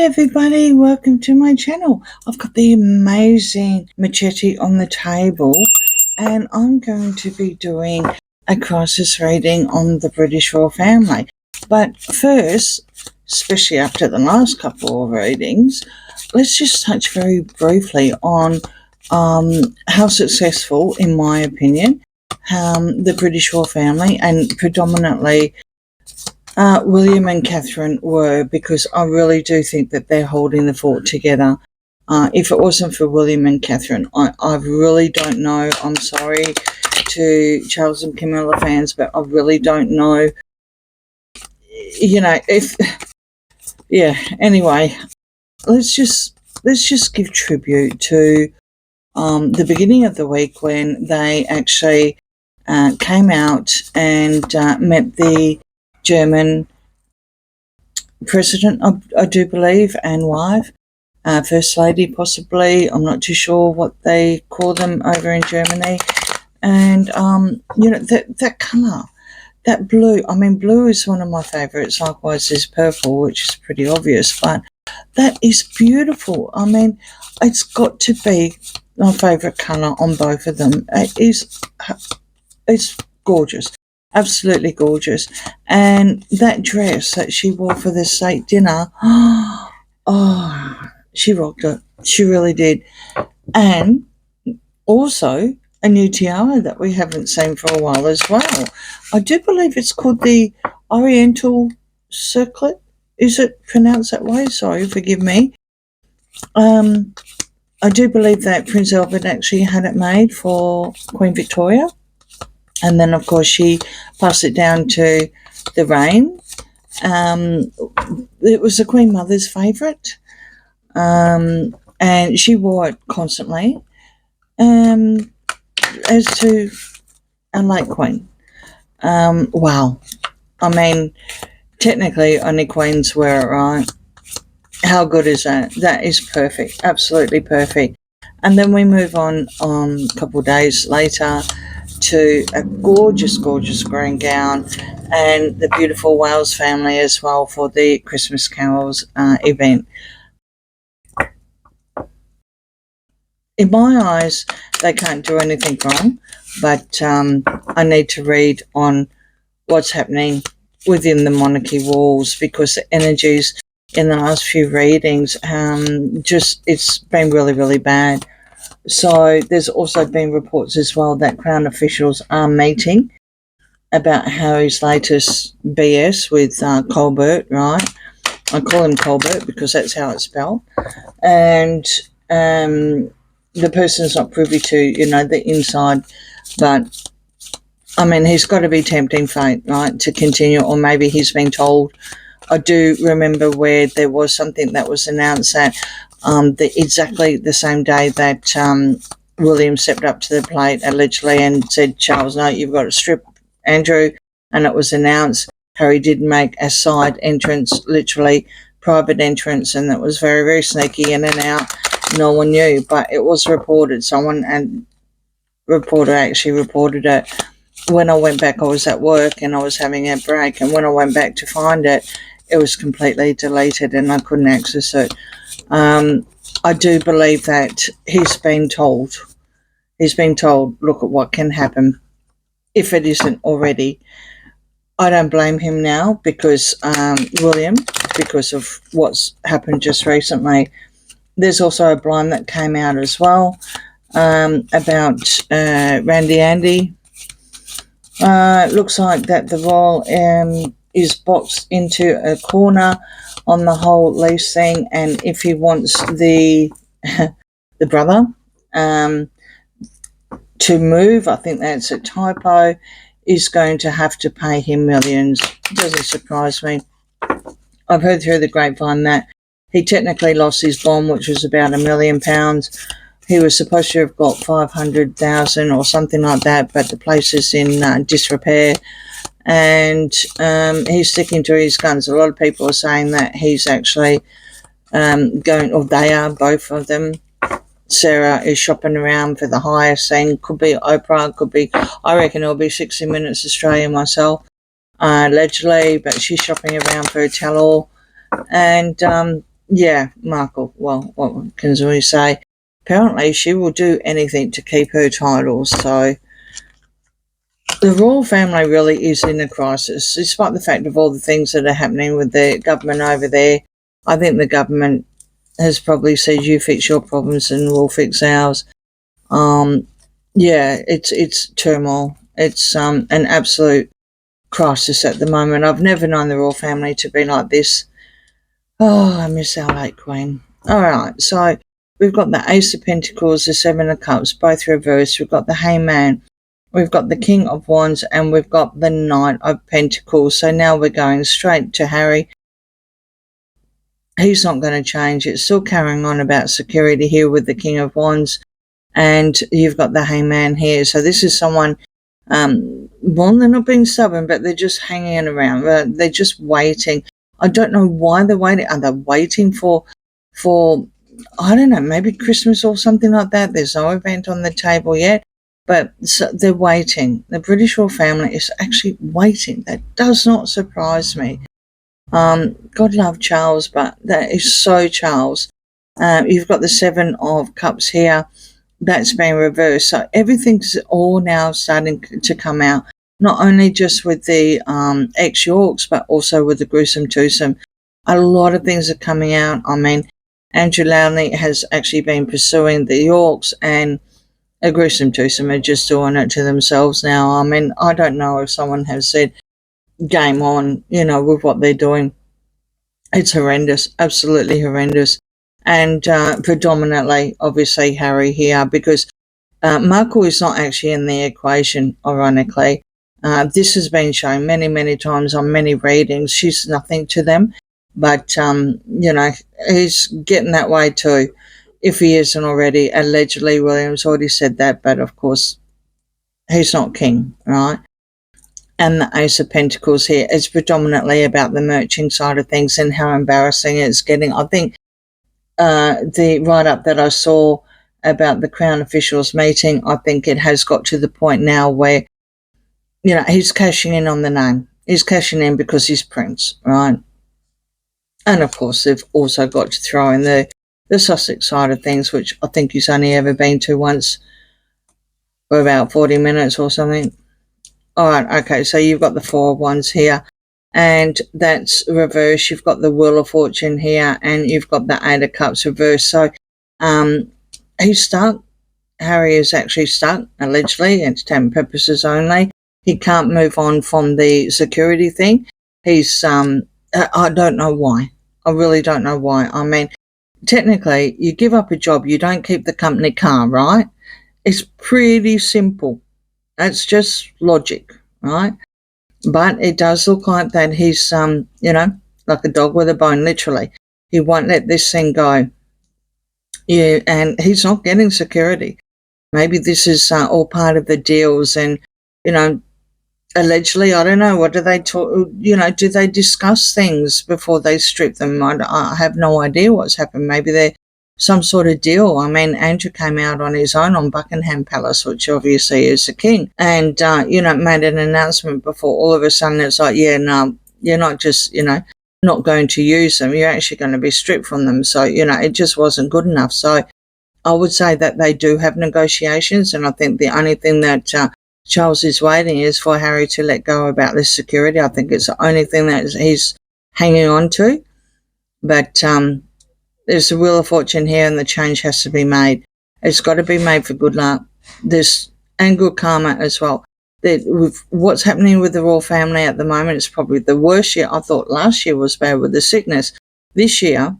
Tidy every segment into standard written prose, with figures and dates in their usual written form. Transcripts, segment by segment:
everybody, welcome to my channel. I've got the amazing machete on the table and I'm going to be doing a crisis reading on the British royal family. But first, especially after the last couple of readings, let's just touch very briefly on how successful, in my opinion, the British royal family and predominantly William and Catherine were, because I really do think that they're holding the fort together. If it wasn't for William and Catherine, I really don't know. I'm sorry to Charles and Camilla fans, but I really don't know. Anyway, let's just give tribute to the beginning of the week when they actually came out and met the German president, I do believe, and wife, first lady possibly. I'm not too sure what they call them over in Germany. And that colour, that blue. I mean, blue is one of my favourites. Likewise, there's purple, which is pretty obvious, but that is beautiful. I mean, it's got to be my favourite colour on both of them. It's gorgeous. Absolutely gorgeous. And that dress that she wore for the state dinner, she rocked it. She really did. And also a new tiara that we haven't seen for a while as well. I do believe it's called the Oriental Circlet. Is it pronounced that way? Sorry, forgive me. I do believe that Prince Albert actually had it made for Queen Victoria. And then, of course, she passed it down to the reign. It was the Queen Mother's favourite. And she wore it constantly. As to our late Queen. Wow. I mean, technically, only Queens wear it, right? How good is that? That is perfect. Absolutely perfect. And then we move on a couple of days later to a gorgeous, gorgeous green gown and the beautiful Wales family as well for the Christmas carols event. In my eyes, they can't do anything wrong, but I need to read on what's happening within the monarchy walls, because the energies in the last few readings, it's been really, really bad. So there's also been reports as well that Crown officials are meeting about Harry's latest BS with Colbert, right? I call him Colbert because that's how it's spelled. And the person's not privy to, the inside. But, I mean, he's got to be tempting fate, right, to continue, or maybe he's been told. I do remember where there was something that was announced that exactly the same day that William stepped up to the plate allegedly and said, Charles, no, you've got to strip Andrew, and it was announced. Harry did make a side entrance, literally private entrance, and it was very, very sneaky in and out. No one knew, but it was reported. Reporter actually reported it. When I went back, I was at work and I was having a break, and when I went back to find it, it was completely deleted and I couldn't access it. I do believe that he's been told, look at what can happen if it isn't already. I don't blame him now because William, because of what's happened just recently. There's also a blind that came out as well about Randy Andy. It looks like that the royal is boxed into a corner on the whole lease thing, and if he wants the brother to move, I think that's a typo, is going to have to pay him millions. It doesn't surprise me. I've heard through the grapevine that he technically lost his bond, which was about £1 million. He was supposed to have got 500,000 or something like that, but the place is in disrepair. And he's sticking to his guns. A lot of people are saying that he's actually they are, both of them. Sarah is shopping around for the highest thing. Could be Oprah, could be, I reckon it'll be 60 Minutes Australia myself, allegedly, but she's shopping around for a tell-all. And yeah, Markle, well, what can we say? Apparently she will do anything to keep her titles, so the royal family really is in a crisis, despite the fact of all the things that are happening with the government over there. I think the government has probably said, you fix your problems and we'll fix ours. Yeah, it's turmoil. It's an absolute crisis at the moment. I've never known the royal family to be like this. Oh, I miss our late queen. All right, so we've got the Ace of Pentacles, the Seven of Cups, both reversed. We've got the Hangman. We've got the King of Wands, and we've got the Knight of Pentacles. So now we're going straight to Harry. He's not going to change. It's still carrying on about security here with the King of Wands, and you've got the Hangman here. So this is someone, well, they're not being stubborn, but they're just hanging around. They're just waiting. I don't know why they're waiting. Are they waiting for I don't know, maybe Christmas or something like that? There's no event on the table yet, but so they're waiting. The British royal family is actually waiting. That does not surprise me. God love Charles, but that is so Charles. You've got the Seven of Cups here. That's been reversed. So everything's all now starting to come out, not only just with the ex-Yorks, but also with the gruesome twosome. A lot of things are coming out. I mean, Andrew Lowney has actually been pursuing the Yorks, and a gruesome twosome are just doing it to themselves now. I mean, I don't know if someone has said, game on, with what they're doing. It's horrendous, absolutely horrendous. And predominantly, obviously, Harry here, because Markle is not actually in the equation, ironically. This has been shown many, many times on many readings. She's nothing to them. But, he's getting that way too, if he isn't already. Allegedly, William's already said that, but of course, he's not king, right? And the Ace of Pentacles here is predominantly about the merching side of things and how embarrassing it's getting. I think the write-up that I saw about the Crown officials meeting, I think it has got to the point now where, he's cashing in on the name. He's cashing in because he's Prince, right? And, of course, they've also got to throw in the Sussex side of things, which I think he's only ever been to once for about 40 minutes or something. All right, okay, so you've got the Four of Wands here, and that's reversed. You've got the Wheel of Fortune here, and you've got the Eight of Cups reversed. So he's stuck. Harry is actually stuck, allegedly, entertainment purposes only. He can't move on from the security thing. He's, I don't know why. I really don't know why. I mean, technically, you give up a job, you don't keep the company car, right? It's pretty simple. That's just logic, right? But it does look like that he's, like a dog with a bone, literally. He won't let this thing go. Yeah, and he's not getting security. Maybe this is all part of the deals, and, allegedly, I don't know, what do they talk, do they discuss things before they strip them? I have no idea what's happened. Maybe they're some sort of deal. I mean, Andrew came out on his own on Buckingham Palace, which obviously is the king, and, made an announcement before all of a sudden it's like, yeah, no, you're not just, not going to use them. You're actually going to be stripped from them. So, it just wasn't good enough. So I would say that they do have negotiations, and I think the only thing that Charles is waiting is for Harry to let go about this security. I think it's the only thing that he's hanging on to. But there's the Wheel of Fortune here, and the change has to be made. It's got to be made for good luck. And good karma as well. With what's happening with the royal family at the moment, it's probably the worst year. I thought last year was bad with the sickness. This year,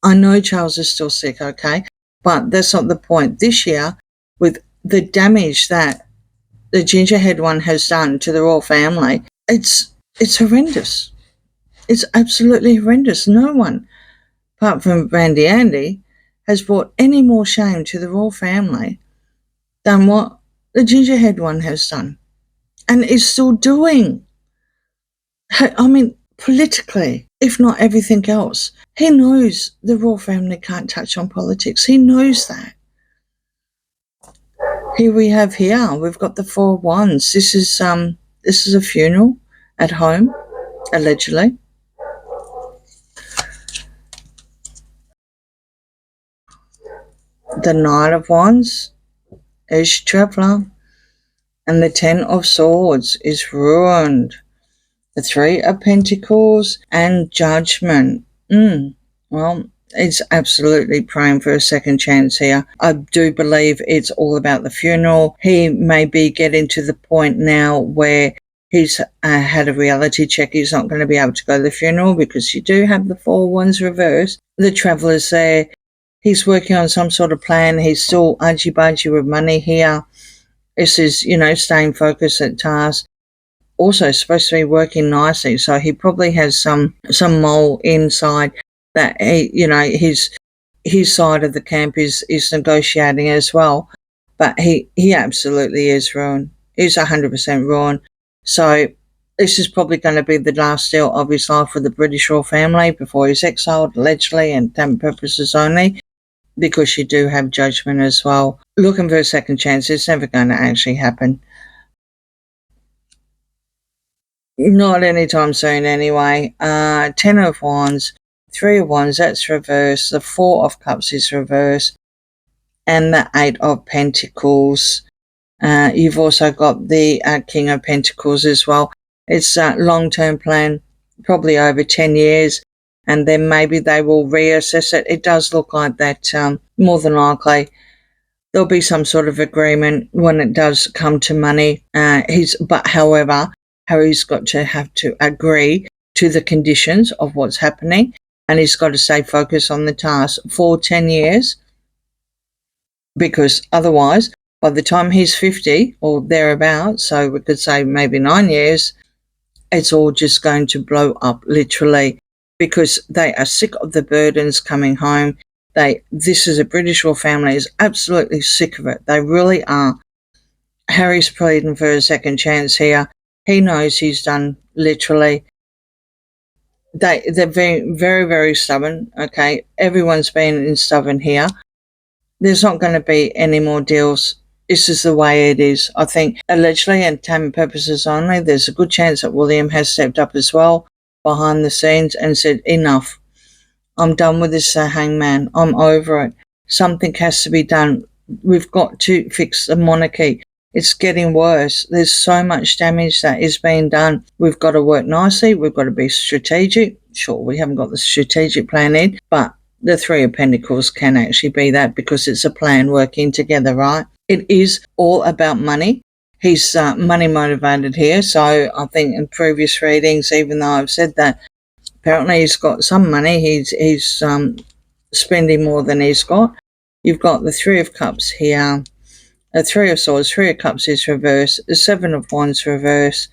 I know Charles is still sick, okay? But that's not the point. This year, with the damage that the gingerhead one has done to the royal family, it's horrendous. It's absolutely horrendous. No one, apart from Randy Andy, has brought any more shame to the royal family than what the gingerhead one has done, and is still doing. I mean, politically, if not everything else, he knows the royal family can't touch on politics. He knows that. We've got the Four of Wands. This is a funeral at home, allegedly. the Knight of Wands is Traveller, and the Ten of Swords is Ruined. The Three of Pentacles and Judgment. Well, it's absolutely praying for a second chance here. I do believe it's all about the funeral. He may be getting to the point now where he's had a reality check. He's not going to be able to go to the funeral because you do have the Four Wands reversed. The Traveller's there. He's working on some sort of plan. He's still argy-bargy with money here. This is, staying focused at tasks. Also supposed to be working nicely, so he probably has some mole inside that his side of the camp is negotiating as well. But he absolutely is ruined. He's 100% ruined. So this is probably going to be the last deal of his life with the British royal family before he's exiled, allegedly, and temp purposes only, because you do have Judgment as well. Looking for a second chance. It's never going to actually happen. Not anytime soon anyway. Ten of Wands, Three of Wands, that's reversed. The Four of Cups is reversed. And the Eight of Pentacles. You've also got the King of Pentacles as well. It's a long-term plan, probably over 10 years. And then maybe they will reassess it. It does look like that, more than likely. There'll be some sort of agreement when it does come to money. However, Harry's got to have to agree to the conditions of what's happening, and he's got to stay focused on the task for 10 years, because otherwise, by the time he's 50 or thereabouts, so we could say maybe 9 years, it's all just going to blow up, literally, because they are sick of the burdens coming home. This is a British royal family, is absolutely sick of it. They really are. Harry's pleading for a second chance here. He knows he's done, literally. They're very, very, very stubborn, okay? Everyone's been stubborn here. There's not going to be any more deals. This is the way it is. I think, allegedly, and time purposes only, there's a good chance that William has stepped up as well behind the scenes and said, enough. I'm done with this hangman. I'm over it. Something has to be done. We've got to fix the monarchy. It's getting worse. There's so much damage that is being done. We've got to work nicely. We've got to be strategic. Sure, we haven't got the strategic plan in, but the Three of Pentacles can actually be that, because it's a plan working together, right? It is all about money. He's money motivated here. So I think in previous readings, even though I've said that, apparently he's got some money. He's spending more than he's got. You've got the Three of Cups here. The Three of Swords, Three of Cups is reversed. The Seven of Wands reversed.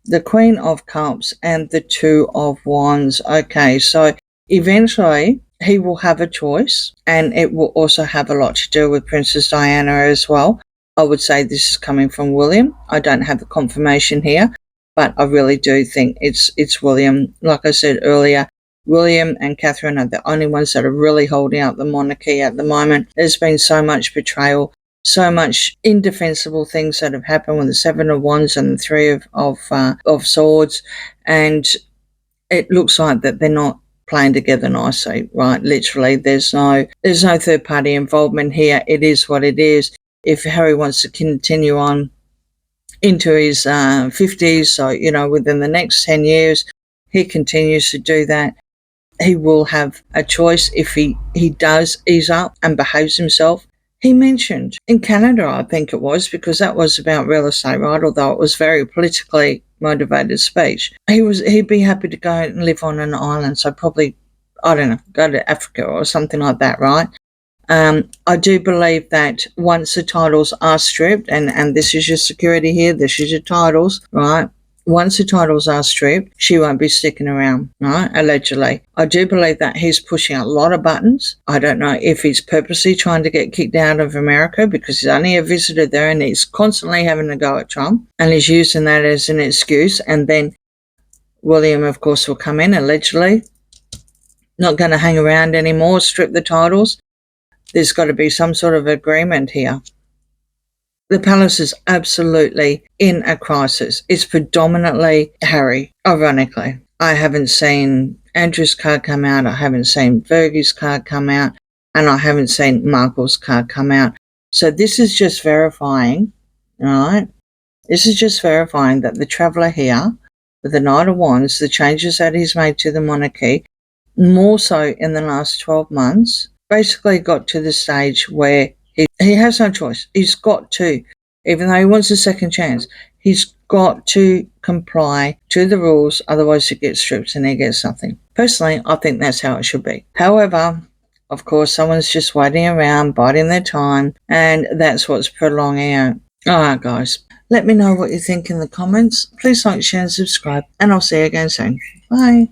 The Queen of Cups and the Two of Wands. Okay, so eventually he will have a choice, and it will also have a lot to do with Princess Diana as well. I would say this is coming from William. I don't have the confirmation here, but I really do think it's William. Like I said earlier, William and Catherine are the only ones that are really holding out the monarchy at the moment. There's been so much betrayal, so much indefensible things that have happened with the Seven of Wands and the Three of Swords, and it looks like that they're not playing together nicely, right? Literally, there's no third party involvement here. It is what it is. If Harry wants to continue on into his 50s, so within the next 10 years, he continues to do that. He will have a choice if he does ease up and behaves himself. He mentioned in Canada, I think it was, because that was about real estate, right? Although it was very politically motivated speech. He'd be happy to go and live on an island. So probably, I don't know, go to Africa or something like that, right? I do believe that once the titles are stripped, and this is your security here, this is your titles, right? Once the titles are stripped, she won't be sticking around, right? Allegedly. I do believe that he's pushing a lot of buttons. I don't know if he's purposely trying to get kicked out of America because he's only a visitor there and he's constantly having a go at Trump, and he's using that as an excuse. And then William, of course, will come in, allegedly, not going to hang around anymore, strip the titles. There's got to be some sort of agreement here. The palace is absolutely in a crisis. It's predominantly Harry, ironically. I haven't seen Andrew's card come out. I haven't seen Fergie's card come out. and I haven't seen Markle's card come out. So this is just verifying, right? This is just verifying that the Traveller here, with the Knight of Wands, the changes that he's made to the monarchy, more so in the last 12 months, basically got to the stage where he has no choice. He's got to, even though he wants a second chance, he's got to comply to the rules, otherwise he gets stripped and he gets nothing. Personally, I think that's how it should be. However, of course, someone's just waiting around, biding their time, and that's what's prolonging out. Alright, guys. Let me know what you think in the comments. Please like, share, and subscribe, and I'll see you again soon. Bye.